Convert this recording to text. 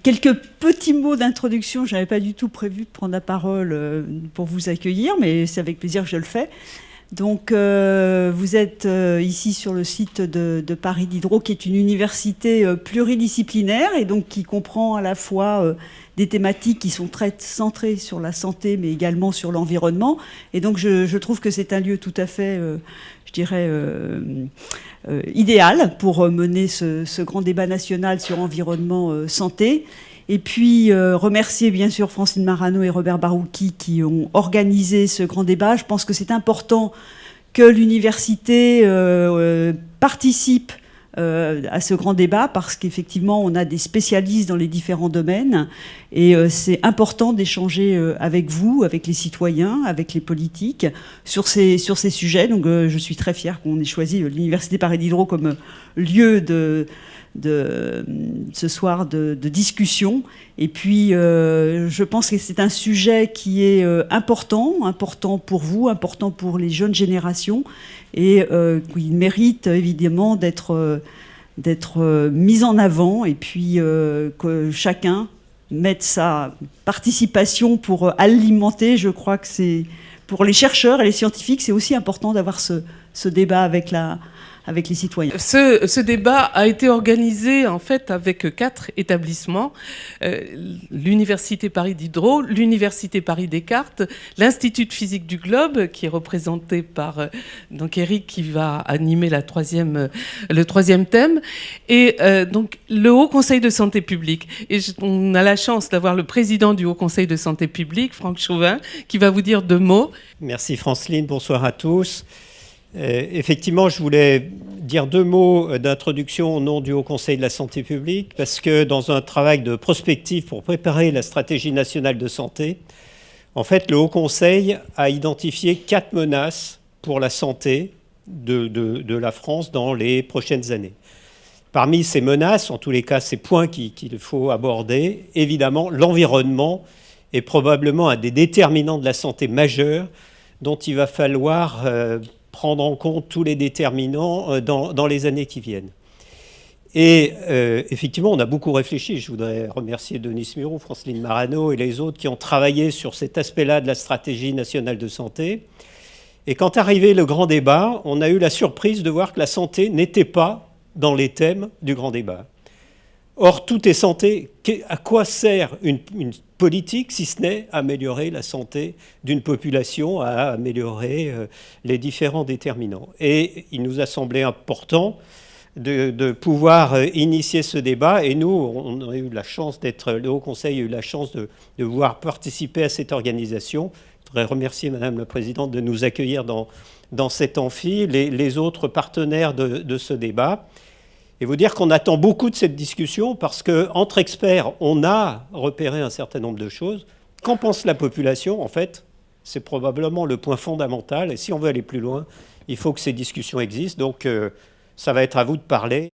Quelques petits mots d'introduction. Je n'avais pas du tout prévu de prendre la parole pour vous accueillir, mais c'est avec plaisir que je le fais. Donc, vous êtes ici sur le site de Paris Diderot, qui est une université pluridisciplinaire et donc qui comprend à la fois des thématiques qui sont très centrées sur la santé, mais également sur l'environnement. Et donc, je trouve que c'est un lieu tout à fait, je dirais, idéal pour mener ce grand débat national sur environnement santé. Et puis remercier bien sûr Francine Marano et Robert Barouki qui ont organisé ce grand débat. Je pense que c'est important que l'université participe à ce grand débat parce qu'effectivement on a des spécialistes dans les différents domaines et c'est important d'échanger avec vous, avec les citoyens, avec les politiques sur ces sujets. Donc je suis très fière qu'on ait choisi l'université Paris Diderot comme lieu de ce soir de discussion. Et puis je pense que c'est un sujet qui est important pour vous, important pour les jeunes générations et qui mérite évidemment d'être mis en avant et puis que chacun mette sa participation pour alimenter. Je crois que c'est pour les chercheurs et les scientifiques, c'est aussi important d'avoir ce débat avec les citoyens. Ce débat a été organisé en fait avec 4 établissements, l'Université Paris Diderot, l'Université Paris Descartes, l'Institut de physique du globe, qui est représenté par donc Eric qui va animer le troisième thème, et donc le Haut Conseil de santé publique. Et on a la chance d'avoir le président du Haut Conseil de santé publique, Franck Chauvin, qui va vous dire 2 mots. Merci Franceline, bonsoir à tous. Effectivement, je voulais dire 2 mots d'introduction au nom du Haut Conseil de la santé publique, parce que dans un travail de prospective pour préparer la stratégie nationale de santé, en fait, le Haut Conseil a identifié 4 menaces pour la santé de la France dans les prochaines années. Parmi ces menaces, en tous les cas, ces points qu'il faut aborder, évidemment, l'environnement est probablement un des déterminants de la santé majeurs dont il va falloir prendre en compte tous les déterminants dans les années qui viennent. Et effectivement, on a beaucoup réfléchi. Je voudrais remercier Denis Muro, Francine Marano et les autres qui ont travaillé sur cet aspect-là de la stratégie nationale de santé. Et quand arrivé le grand débat, on a eu la surprise de voir que la santé n'était pas dans les thèmes du grand débat. Or, tout est santé. À quoi sert une politique si ce n'est améliorer la santé d'une population, à améliorer les différents déterminants? Et il nous a semblé important de pouvoir initier ce débat. Et nous, on a eu la chance le Haut Conseil a eu la chance de pouvoir participer à cette organisation. Je voudrais remercier Madame la Présidente de nous accueillir dans cet amphi, les autres partenaires de ce débat. Et vous dire qu'on attend beaucoup de cette discussion parce qu'entre experts, on a repéré un certain nombre de choses. Qu'en pense la population? En fait, c'est probablement le point fondamental. Et si on veut aller plus loin, il faut que ces discussions existent. Donc, ça va être à vous de parler.